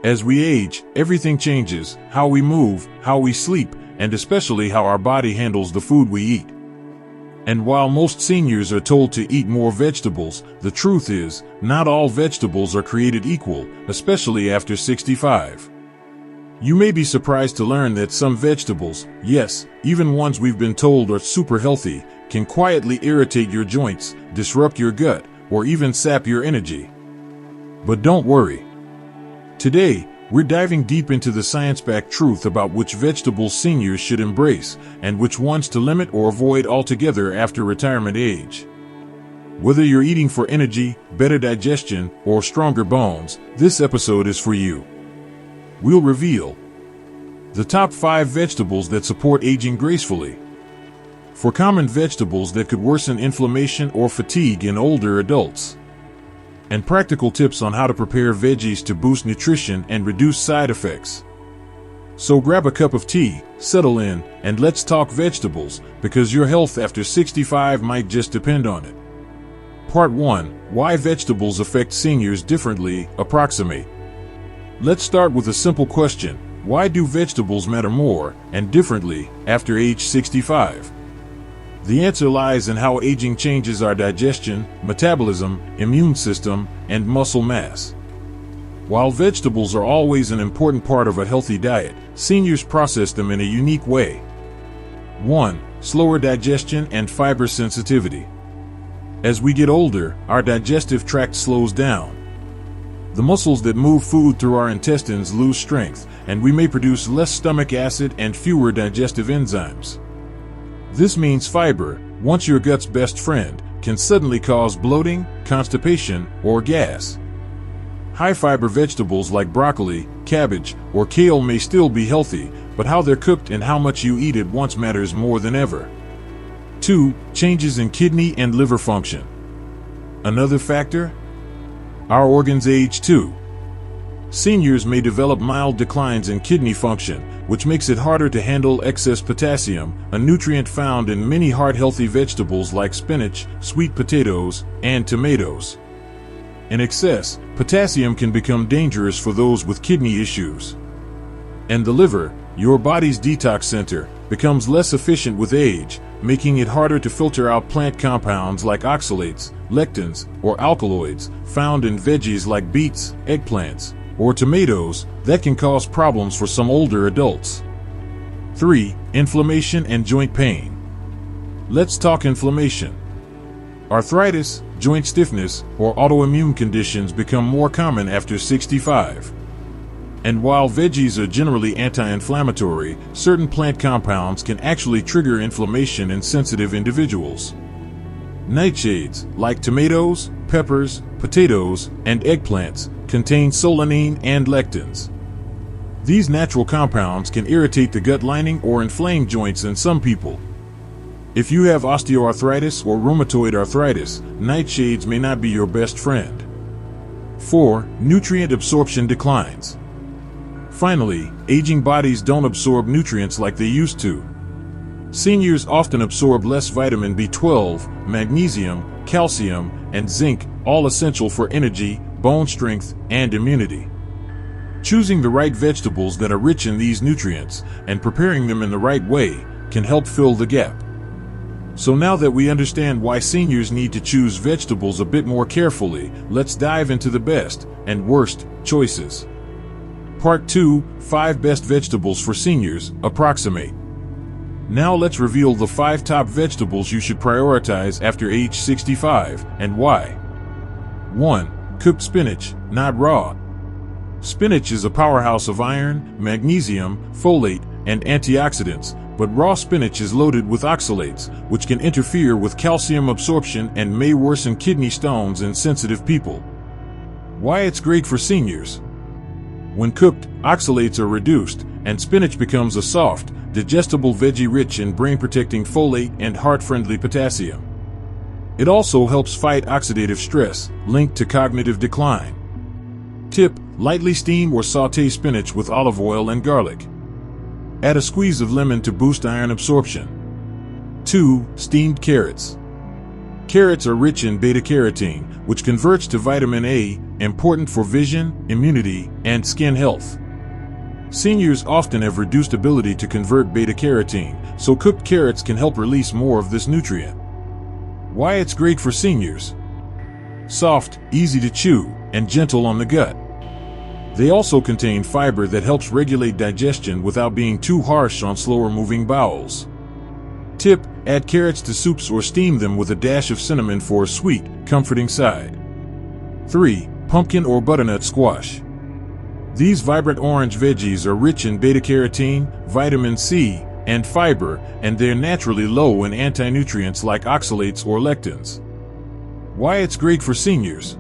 As we age, everything changes: how we move, how we sleep, and especially how our body handles the food we eat. And while most seniors are told to eat more vegetables, the truth is, not all vegetables are created equal, especially after 65. You may be surprised to learn that some vegetables, yes, even ones we've been told are super healthy, can quietly irritate your joints, disrupt your gut, or even sap your energy. But don't worry. Today, we're diving deep into the science-backed truth about which vegetables seniors should embrace and which ones to limit or avoid altogether after retirement age. Whether you're eating for energy, better digestion, or stronger bones, this episode is for you. We'll reveal the top 5 vegetables that support aging gracefully. For common vegetables that could worsen inflammation or fatigue in older adults. And practical tips on how to prepare veggies to boost nutrition and reduce side effects. So grab a cup of tea, settle in, and let's talk vegetables, because your health after 65 might just depend on it. Part 1: Why vegetables affect seniors differently. Approximate. Let's start with a simple question: why do vegetables matter more and differently after age 65? The answer lies in how aging changes our digestion, metabolism, immune system, and muscle mass. While vegetables are always an important part of a healthy diet, seniors process them in a unique way. 1. Slower digestion and fiber sensitivity. As we get older, our digestive tract slows down. The muscles that move food through our intestines lose strength, and we may produce less stomach acid and fewer digestive enzymes. This means fiber, once your gut's best friend, can suddenly cause bloating, constipation, or gas. High-fiber vegetables like broccoli, cabbage, or kale may still be healthy, but how they're cooked and how much you eat at once matters more than ever. 2. Changes in kidney and liver function. Another factor? Our organs age too. Seniors may develop mild declines in kidney function, which makes it harder to handle excess potassium, a nutrient found in many heart-healthy vegetables like spinach, sweet potatoes, and tomatoes. In excess, potassium can become dangerous for those with kidney issues. And the liver, your body's detox center, becomes less efficient with age, making it harder to filter out plant compounds like oxalates, lectins, or alkaloids, found in veggies like beets, eggplants, or tomatoes, that can cause problems for some older adults. 3. Inflammation and joint pain. Let's talk inflammation. Arthritis, joint stiffness, or autoimmune conditions become more common after 65. And while veggies are generally anti-inflammatory, certain plant compounds can actually trigger inflammation in sensitive individuals. Nightshades, like tomatoes, peppers, potatoes, and eggplants, contain solanine and lectins. These natural compounds can irritate the gut lining or inflame joints in some people. If you have osteoarthritis or rheumatoid arthritis, nightshades may not be your best friend. 4. Nutrient absorption declines. Finally, aging bodies don't absorb nutrients like they used to. Seniors often absorb less vitamin B12, magnesium, calcium, and zinc, all essential for energy, bone strength, and immunity. Choosing the right vegetables that are rich in these nutrients and preparing them in the right way can help fill the gap. So now that we understand why seniors need to choose vegetables a bit more carefully, let's dive into the best and worst choices. Part 2: 5 best vegetables for seniors. Approximate. Now let's reveal the 5 top vegetables you should prioritize after age 65 and why. 1. Cooked spinach, not raw. Spinach is a powerhouse of iron, magnesium, folate, and antioxidants, but raw spinach is loaded with oxalates, which can interfere with calcium absorption and may worsen kidney stones in sensitive people. Why it's great for seniors. When cooked, oxalates are reduced, and spinach becomes a soft, digestible veggie rich in brain-protecting folate and heart-friendly potassium. It also helps fight oxidative stress, linked to cognitive decline. Tip: lightly steam or sauté spinach with olive oil and garlic. Add a squeeze of lemon to boost iron absorption. 2. Steamed carrots. Carrots are rich in beta-carotene, which converts to vitamin A, important for vision, immunity, and skin health. Seniors often have reduced ability to convert beta-carotene, so cooked carrots can help release more of this nutrient. Why it's great for seniors: soft, easy to chew, and gentle on the gut. They also contain fiber that helps regulate digestion without being too harsh on slower-moving bowels. Tip: add carrots to soups or steam them with a dash of cinnamon for a sweet, comforting side. 3. Pumpkin or butternut squash. These vibrant orange veggies are rich in beta-carotene, vitamin C, and fiber, and they're naturally low in anti-nutrients like oxalates or lectins. Why it's great for seniors: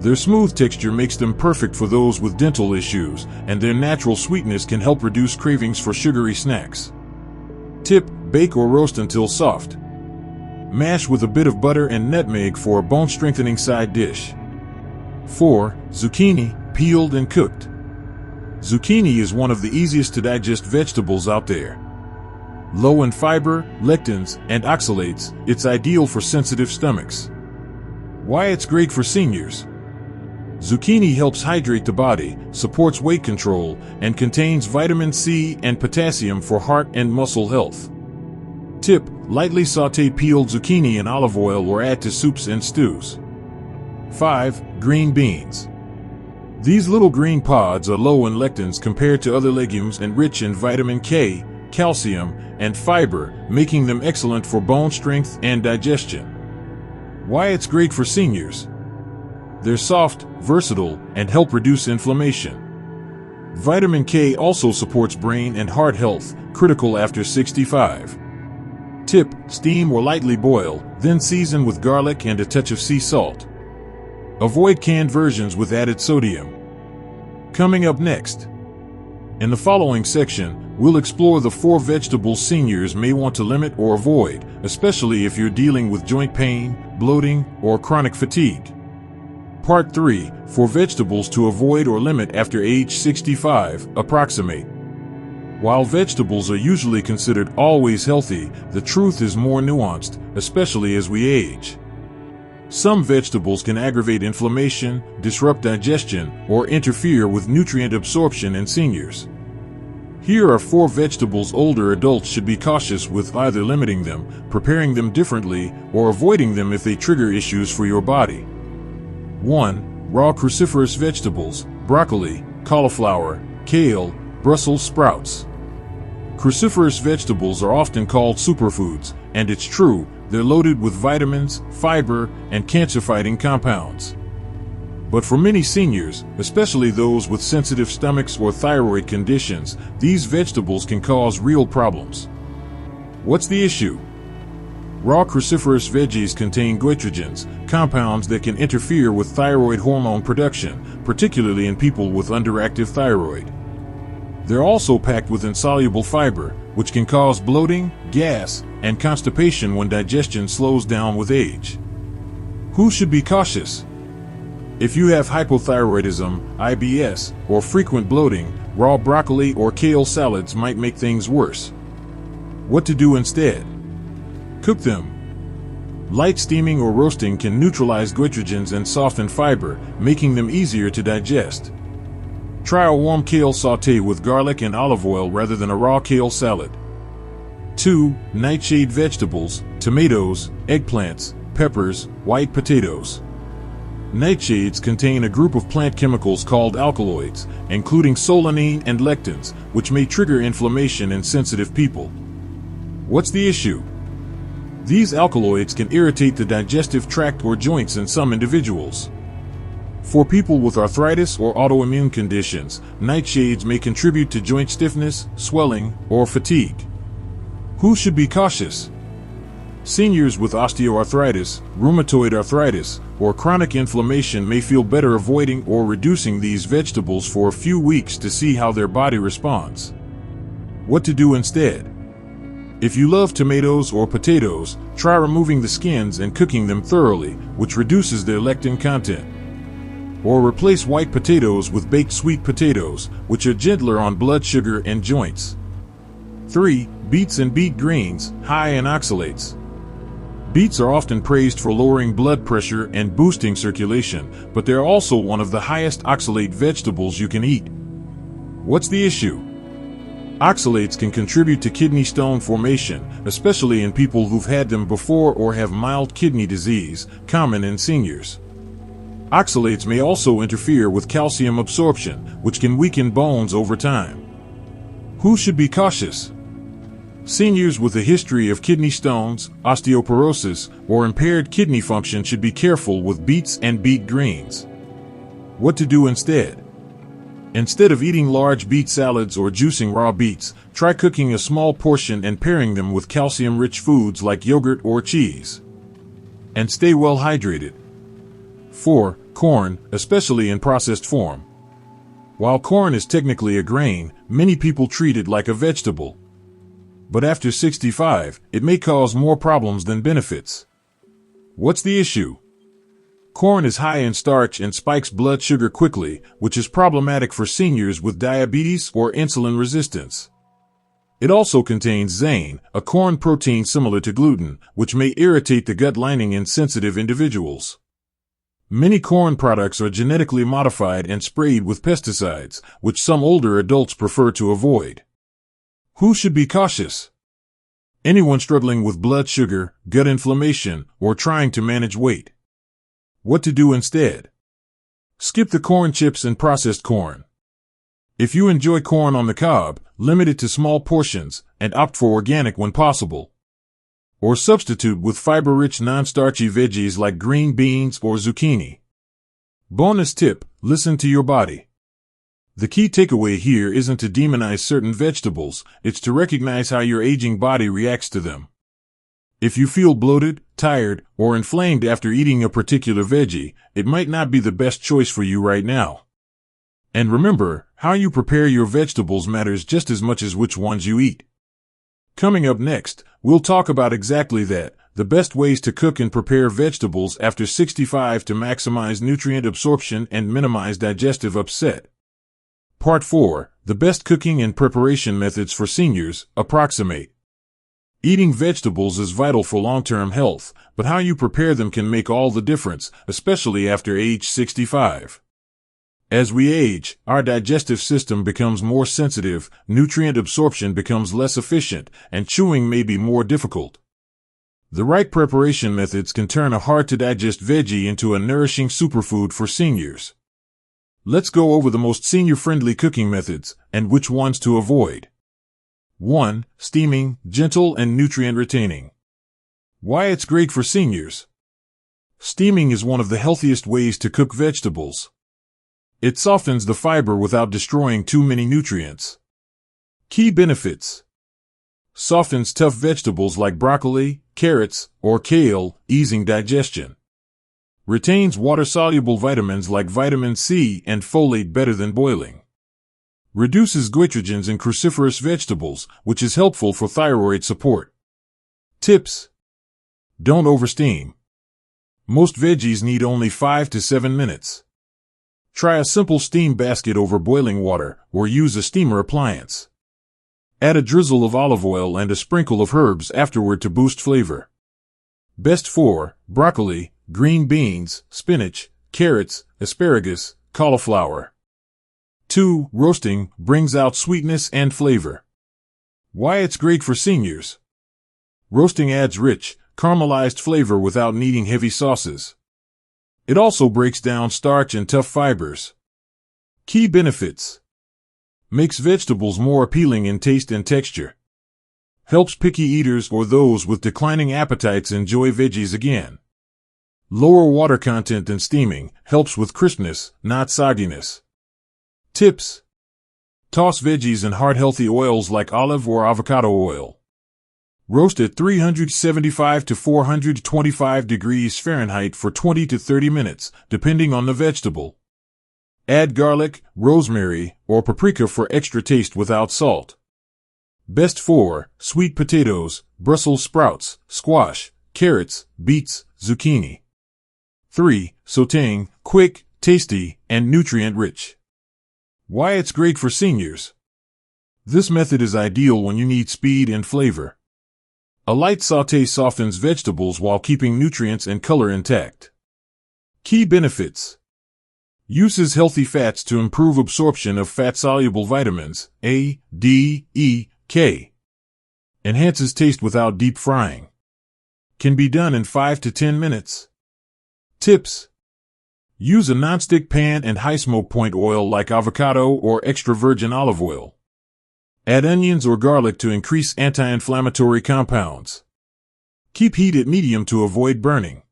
their smooth texture makes them perfect for those with dental issues, and their natural sweetness can help reduce cravings for sugary snacks. Tip: bake or roast until soft. Mash with a bit of butter and nutmeg for a bone-strengthening side dish. 4. Zucchini, peeled and cooked. Zucchini is one of the easiest to digest vegetables out there. Low in fiber, lectins, and oxalates, it's ideal for sensitive stomachs. Why it's great for seniors: zucchini helps hydrate the body, supports weight control, and contains vitamin C and potassium for heart and muscle health. Tip: lightly sauté peeled zucchini in olive oil or add to soups and stews. 5. Green beans. These little green pods are low in lectins compared to other legumes and rich in vitamin K, calcium, and fiber, making them excellent for bone strength and digestion. Why it's great for seniors: they're soft, versatile, and help reduce inflammation. Vitamin K also supports brain and heart health, critical after 65. Tip: steam or lightly boil, then season with garlic and a touch of sea salt. Avoid canned versions with added sodium. Coming up next. In the following section, we'll explore the 4 vegetables seniors may want to limit or avoid, especially if you're dealing with joint pain, bloating, or chronic fatigue. Part 3, 4 vegetables to avoid or limit after age 65, approximate. While vegetables are usually considered always healthy, the truth is more nuanced, especially as we age. Some vegetables can aggravate inflammation, disrupt digestion, or interfere with nutrient absorption in seniors. Here are 4 vegetables older adults should be cautious with, either limiting them, preparing them differently, or avoiding them if they trigger issues for your body. 1. Raw cruciferous vegetables: broccoli, cauliflower, kale, Brussels sprouts. Cruciferous vegetables are often called superfoods, and it's true, they're loaded with vitamins, fiber, and cancer-fighting compounds. But for many seniors, especially those with sensitive stomachs or thyroid conditions, these vegetables can cause real problems. What's the issue? Raw cruciferous veggies contain goitrogens, compounds that can interfere with thyroid hormone production, particularly in people with underactive thyroid. They're also packed with insoluble fiber, which can cause bloating, gas, and constipation when digestion slows down with age. Who should be cautious? If you have hypothyroidism, IBS, or frequent bloating, raw broccoli or kale salads might make things worse. What to do instead? Cook them. Light steaming or roasting can neutralize goitrogens and soften fiber, making them easier to digest. Try a warm kale sauté with garlic and olive oil rather than a raw kale salad. 2. Nightshade vegetables: tomatoes, eggplants, peppers, white potatoes. Nightshades contain a group of plant chemicals called alkaloids, including solanine and lectins, which may trigger inflammation in sensitive people. What's the issue? These alkaloids can irritate the digestive tract or joints in some individuals. For people with arthritis or autoimmune conditions, nightshades may contribute to joint stiffness, swelling, or fatigue. Who should be cautious? Seniors with osteoarthritis, rheumatoid arthritis, or chronic inflammation may feel better avoiding or reducing these vegetables for a few weeks to see how their body responds. What to do instead? If you love tomatoes or potatoes, try removing the skins and cooking them thoroughly, which reduces their lectin content. Or replace white potatoes with baked sweet potatoes, which are gentler on blood sugar and joints. 3. Beets and beet greens, high in oxalates. Beets are often praised for lowering blood pressure and boosting circulation, but they're also one of the highest oxalate vegetables you can eat. What's the issue? Oxalates can contribute to kidney stone formation, especially in people who've had them before or have mild kidney disease, common in seniors. Oxalates may also interfere with calcium absorption, which can weaken bones over time. Who should be cautious? Seniors with a history of kidney stones, osteoporosis, or impaired kidney function should be careful with beets and beet greens. What to do instead? Instead of eating large beet salads or juicing raw beets, try cooking a small portion and pairing them with calcium-rich foods like yogurt or cheese. And stay well hydrated. 4. Corn, especially in processed form. While corn is technically a grain, many people treat it like a vegetable. But after 65, it may cause more problems than benefits. What's the issue? Corn is high in starch and spikes blood sugar quickly, which is problematic for seniors with diabetes or insulin resistance. It also contains zein, a corn protein similar to gluten, which may irritate the gut lining in sensitive individuals. Many corn products are genetically modified and sprayed with pesticides, which some older adults prefer to avoid. Who should be cautious? Anyone struggling with blood sugar, gut inflammation, or trying to manage weight. What to do instead? Skip the corn chips and processed corn. If you enjoy corn on the cob, limit it to small portions and opt for organic when possible. Or substitute with fiber-rich non-starchy veggies like green beans or zucchini. Bonus tip, listen to your body. The key takeaway here isn't to demonize certain vegetables, it's to recognize how your aging body reacts to them. If you feel bloated, tired, or inflamed after eating a particular veggie, it might not be the best choice for you right now. And remember, how you prepare your vegetables matters just as much as which ones you eat. Coming up next, we'll talk about exactly that, the best ways to cook and prepare vegetables after 65 to maximize nutrient absorption and minimize digestive upset. Part 4, the best cooking and preparation methods for seniors, approximate. Eating vegetables is vital for long-term health, but how you prepare them can make all the difference, especially after age 65. As we age, our digestive system becomes more sensitive, nutrient absorption becomes less efficient, and chewing may be more difficult. The right preparation methods can turn a hard-to-digest veggie into a nourishing superfood for seniors. Let's go over the most senior-friendly cooking methods, and which ones to avoid. 1. Steaming, gentle and nutrient-retaining. Why it's great for seniors. Steaming is one of the healthiest ways to cook vegetables. It softens the fiber without destroying too many nutrients. Key benefits. Softens tough vegetables like broccoli, carrots, or kale, easing digestion. Retains water-soluble vitamins like vitamin C and folate better than boiling. Reduces goitrogens in cruciferous vegetables, which is helpful for thyroid support. Tips. Don't oversteam. Most veggies need only 5 to 7 minutes. Try a simple steam basket over boiling water, or use a steamer appliance. Add a drizzle of olive oil and a sprinkle of herbs afterward to boost flavor. Best for broccoli, green beans, spinach, carrots, asparagus, cauliflower. 2. Roasting brings out sweetness and flavor. Why it's great for seniors. Roasting adds rich, caramelized flavor without needing heavy sauces. It also breaks down starch and tough fibers. Key benefits. Makes vegetables more appealing in taste and texture. Helps picky eaters or those with declining appetites enjoy veggies again. Lower water content than steaming, helps with crispness, not sogginess. Tips. Toss veggies in heart-healthy oils like olive or avocado oil. Roast at 375 to 425 degrees Fahrenheit for 20 to 30 minutes, depending on the vegetable. Add garlic, rosemary, or paprika for extra taste without salt. Best for sweet potatoes, Brussels sprouts, squash, carrots, beets, zucchini. 3. Sautéing, quick, tasty, and nutrient-rich. Why it's great for seniors. This method is ideal when you need speed and flavor. A light sauté softens vegetables while keeping nutrients and color intact. Key benefits. Uses healthy fats to improve absorption of fat-soluble vitamins A, D, E, K. Enhances taste without deep frying. Can be done in 5 to 10 minutes. Tips. Use a nonstick pan and high smoke point oil like avocado or extra virgin olive oil. Add onions or garlic to increase anti-inflammatory compounds. Keep heat at medium to avoid burning.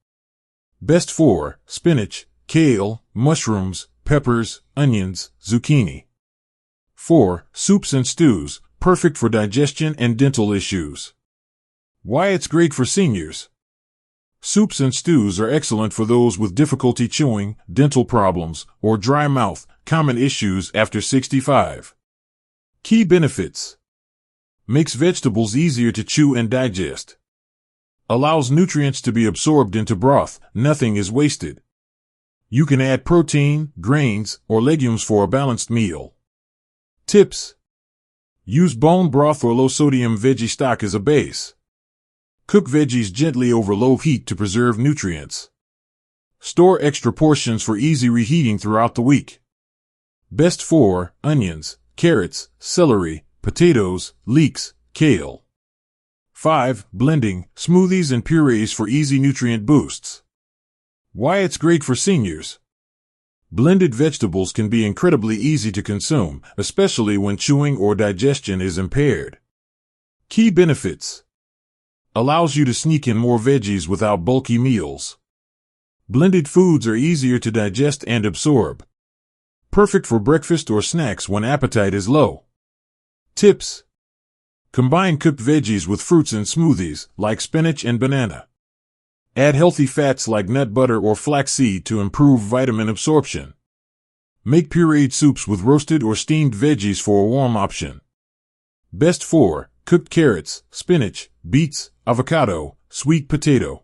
Best for spinach, kale, mushrooms, peppers, onions, zucchini. 4. Soups and stews, perfect for digestion and dental issues. Why it's great for seniors. Soups and stews are excellent for those with difficulty chewing, dental problems, or dry mouth, common issues after 65. Key benefits. Makes vegetables easier to chew and digest. Allows nutrients to be absorbed into broth, nothing is wasted. You can add protein, grains, or legumes for a balanced meal. Tips. Use bone broth or low-sodium veggie stock as a base. Cook veggies gently over low heat to preserve nutrients. Store extra portions for easy reheating throughout the week. Best for onions, carrots, celery, potatoes, leeks, kale. 5. Blending, smoothies and purees for easy nutrient boosts. Why it's great for seniors. Blended vegetables can be incredibly easy to consume, especially when chewing or digestion is impaired. Key benefits. Allows you to sneak in more veggies without bulky meals. Blended foods are easier to digest and absorb. Perfect for breakfast or snacks when appetite is low. Tips. Combine cooked veggies with fruits in smoothies, like spinach and banana. Add healthy fats like nut butter or flaxseed to improve vitamin absorption. Make pureed soups with roasted or steamed veggies for a warm option. Best for cooked carrots, spinach, beets, avocado, sweet potato.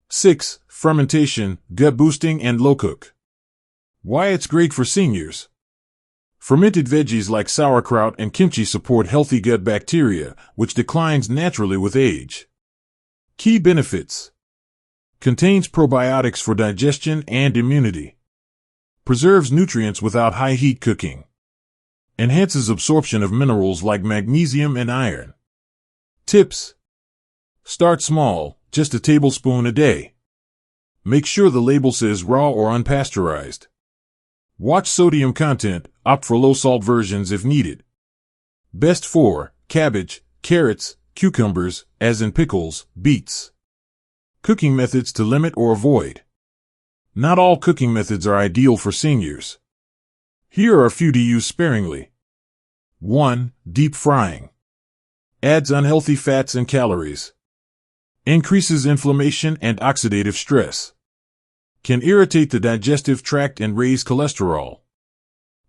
6. Fermentation, gut boosting and low cook. Why it's great for seniors. Fermented veggies like sauerkraut and kimchi support healthy gut bacteria, which declines naturally with age. Key benefits. Contains probiotics for digestion and immunity. Preserves nutrients without high heat cooking. Enhances absorption of minerals like magnesium and iron. Tips. Start small, just a tablespoon a day. Make sure the label says raw or unpasteurized. Watch sodium content, opt for low-salt versions if needed. Best for cabbage, carrots, cucumbers, as in pickles, beets. Cooking methods to limit or avoid. Not all cooking methods are ideal for seniors. Here are a few to use sparingly. 1. Deep frying. Adds unhealthy fats and calories. Increases inflammation and oxidative stress. Can irritate the digestive tract and raise cholesterol.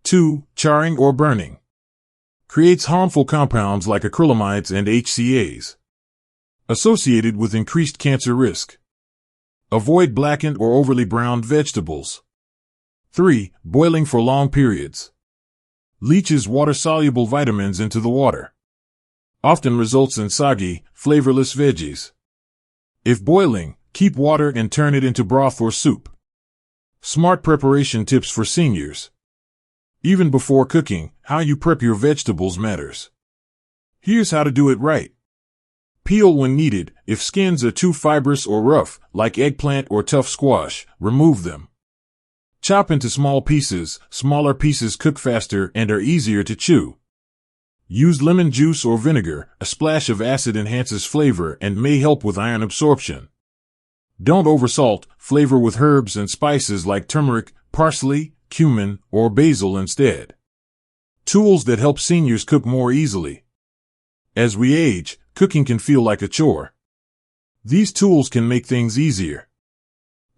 2. Charring or burning. Creates harmful compounds like acrylamides and HCAs. Associated with increased cancer risk. Avoid blackened or overly browned vegetables. 3. Boiling for long periods. Leaches water-soluble vitamins into the water. Often results in soggy, flavorless veggies. If boiling, keep water and turn it into broth or soup. Smart preparation tips for seniors. Even before cooking, how you prep your vegetables matters. Here's how to do it right. Peel when needed. If skins are too fibrous or rough, like eggplant or tough squash, remove them. Chop into small pieces. Smaller pieces cook faster and are easier to chew. Use lemon juice or vinegar. A splash of acid enhances flavor and may help with iron absorption. Don't oversalt. Flavor with herbs and spices like turmeric, parsley, cumin, or basil instead. Tools that help seniors cook more easily. As we age, cooking can feel like a chore. These tools can make things easier.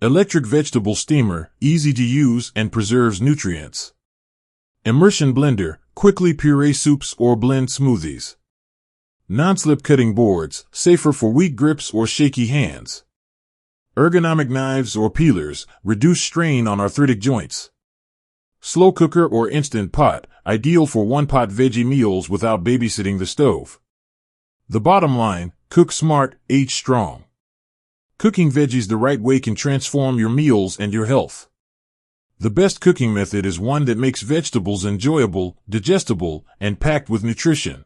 Electric vegetable steamer, easy to use and preserves nutrients. Immersion blender, quickly puree soups or blend smoothies. Non-slip cutting boards, safer for weak grips or shaky hands. Ergonomic knives or peelers, reduce strain on arthritic joints. Slow cooker or instant pot, ideal for one-pot veggie meals without babysitting the stove. The bottom line, Cook smart, age strong. Cooking veggies the right way can transform your meals and your health. The best cooking method is one that makes vegetables enjoyable, digestible, and packed with nutrition.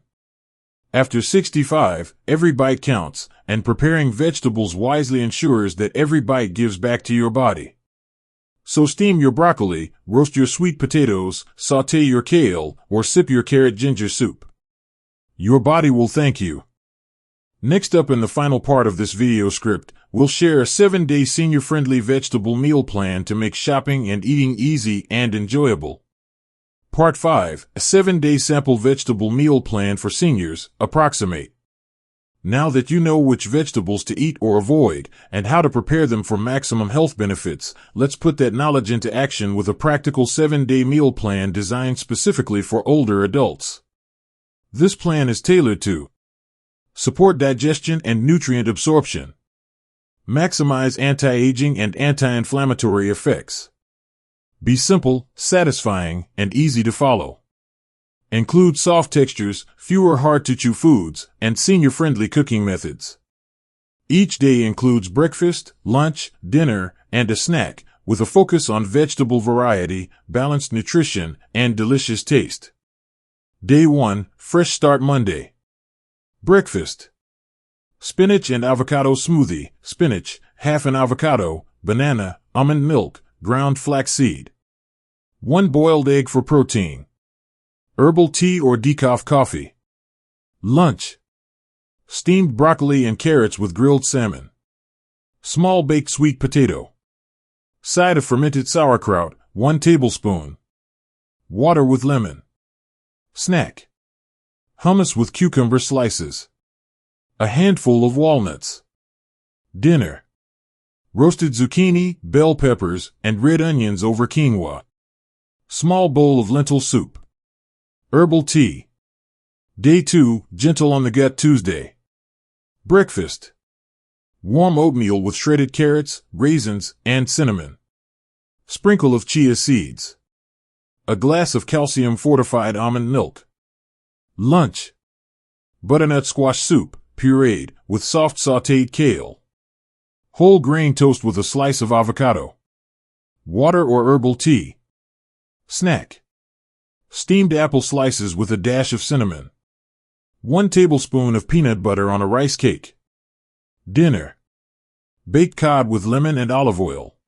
After 65, every bite counts, and preparing vegetables wisely ensures that every bite gives back to your body. So steam your broccoli, roast your sweet potatoes, sauté your kale, or sip your carrot ginger soup. Your body will thank you. Next up in the final part of this video script, we'll share a 7-day senior-friendly vegetable meal plan to make shopping and eating easy and enjoyable. Part 5, a 7-day sample vegetable meal plan for seniors, approximate. Now that you know which vegetables to eat or avoid, and how to prepare them for maximum health benefits, let's put that knowledge into action with a practical 7-day meal plan designed specifically for older adults. This plan is tailored to support digestion and nutrient absorption, maximize anti-aging and anti-inflammatory effects, be simple, satisfying, and easy to follow, include soft textures, fewer hard-to-chew foods, and senior-friendly cooking methods. Each day includes breakfast, lunch, dinner, and a snack, with a focus on vegetable variety, balanced nutrition, and delicious taste. Day 1, Fresh Start Monday. Breakfast. Spinach and avocado smoothie, spinach, half an avocado, banana, almond milk, ground flaxseed. 1 boiled egg for protein. Herbal tea or decaf coffee. Lunch. Steamed broccoli and carrots with grilled salmon. Small baked sweet potato. Side of fermented sauerkraut, 1 tablespoon. Water with lemon. Snack. Hummus with cucumber slices. A handful of walnuts. Dinner. Roasted zucchini, bell peppers, and red onions over quinoa. Small bowl of lentil soup. Herbal tea. Day 2, Gentle on the Gut Tuesday. Breakfast. Warm oatmeal with shredded carrots, raisins, and cinnamon. Sprinkle of chia seeds. A glass of calcium-fortified almond milk. Lunch. Butternut squash soup, pureed, with soft sautéed kale. Whole grain toast with a slice of avocado. Water or herbal tea. Snack. Steamed apple slices with a dash of cinnamon. 1 tablespoon of peanut butter on a rice cake. Dinner. Baked cod with lemon and olive oil.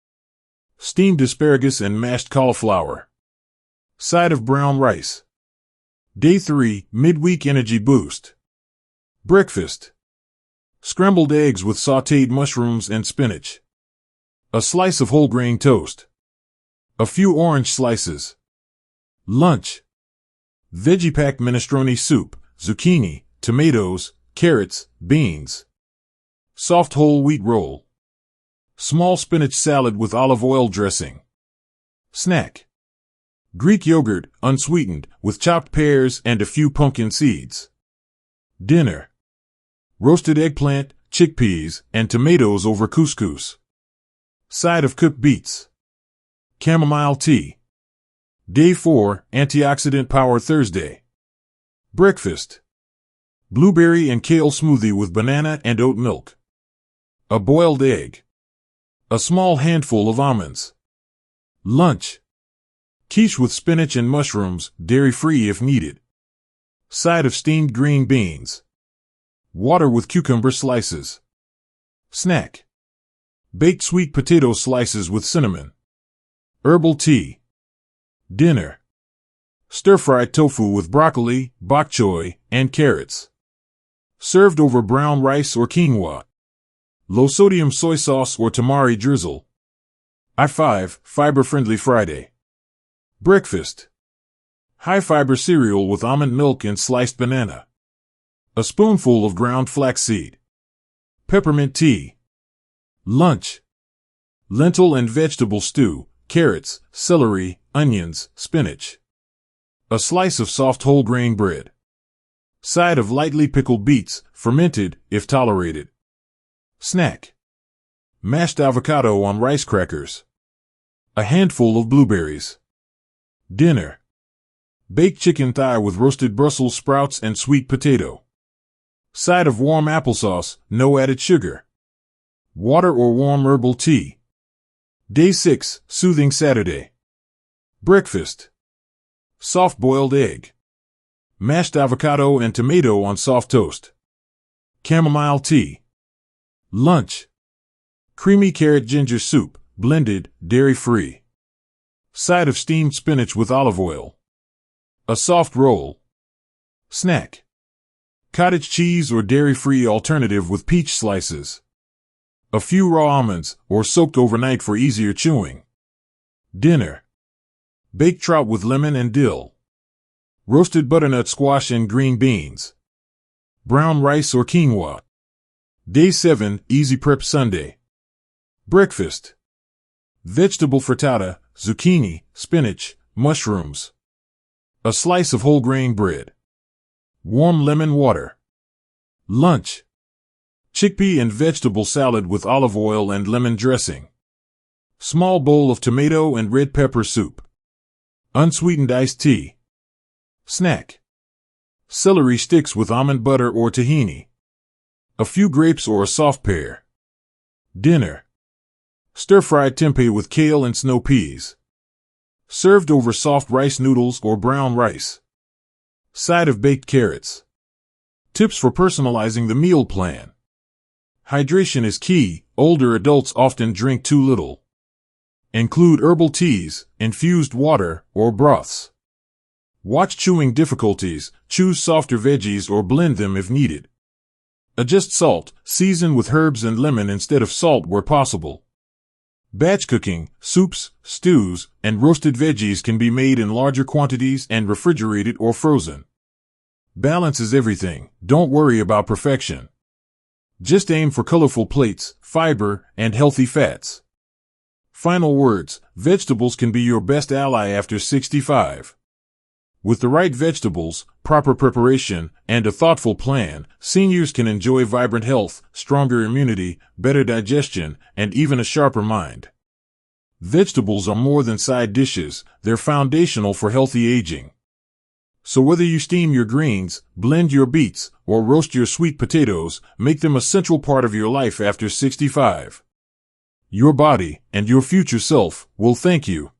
Steamed asparagus and mashed cauliflower. Side of brown rice. Day 3, Midweek Energy Boost. Breakfast. Scrambled eggs with sautéed mushrooms and spinach. A slice of whole grain toast. A few orange slices. Lunch. Veggie-packed minestrone soup, zucchini, tomatoes, carrots, beans. Soft whole wheat roll. Small spinach salad with olive oil dressing. Snack. Greek yogurt, unsweetened, with chopped pears and a few pumpkin seeds. Dinner. Roasted eggplant, chickpeas, and tomatoes over couscous. Side of cooked beets. Chamomile tea. Day 4, Antioxidant Power Thursday. Breakfast. Blueberry and kale smoothie with banana and oat milk. A boiled egg. A small handful of almonds. Lunch. Quiche with spinach and mushrooms, dairy-free if needed. Side of steamed green beans. Water with cucumber slices. Snack. Baked sweet potato slices with cinnamon. Herbal tea. Dinner. Stir-fried tofu with broccoli, bok choy, and carrots. Served over brown rice or quinoa. Low-sodium soy sauce or tamari drizzle. I5, Fiber-Friendly Friday. Breakfast. High-fiber cereal with almond milk and sliced banana. A spoonful of ground flaxseed. Peppermint tea. Lunch. Lentil and vegetable stew, carrots, celery, onions, spinach. A slice of soft whole grain bread. Side of lightly pickled beets, fermented, if tolerated. Snack. Mashed avocado on rice crackers. A handful of blueberries. Dinner. Baked chicken thigh with roasted Brussels sprouts and sweet potato. Side of warm applesauce, no added sugar. Water or warm herbal tea. Day 6, Soothing Saturday. Breakfast. Soft-boiled egg. Mashed avocado and tomato on soft toast. Chamomile tea. Lunch. Creamy carrot ginger soup, blended, dairy-free. Side of steamed spinach with olive oil. A soft roll. Snack. Cottage cheese or dairy-free alternative with peach slices. A few raw almonds, or soaked overnight for easier chewing. Dinner. Baked trout with lemon and dill. Roasted butternut squash and green beans. Brown rice or quinoa. Day 7, Easy Prep Sunday. Breakfast. Vegetable frittata, zucchini, spinach, mushrooms. A slice of whole grain bread. Warm lemon water. Lunch. Chickpea and vegetable salad with olive oil and lemon dressing. Small bowl of tomato and red pepper soup. Unsweetened iced tea. Snack. Celery sticks with almond butter or tahini. A few grapes or a soft pear. Dinner. Stir-fried tempeh with kale and snow peas. Served over soft rice noodles or brown rice. Side of baked carrots. Tips for personalizing the meal plan. Hydration is key. Older adults often drink too little. Include herbal teas, infused water, or broths. Watch chewing difficulties. Choose softer veggies or blend them if needed. Adjust salt. Season with herbs and lemon instead of salt where possible. Batch cooking, soups, stews, and roasted veggies can be made in larger quantities and refrigerated or frozen. Balance is everything. Don't worry about perfection. Just aim for colorful plates, fiber, and healthy fats. Final words, vegetables can be your best ally after 65. With the right vegetables, proper preparation, and a thoughtful plan, seniors can enjoy vibrant health, stronger immunity, better digestion, and even a sharper mind. Vegetables are more than side dishes, they're foundational for healthy aging. So whether you steam your greens, blend your beets, or roast your sweet potatoes, make them a central part of your life after 65. Your body, and your future self, will thank you.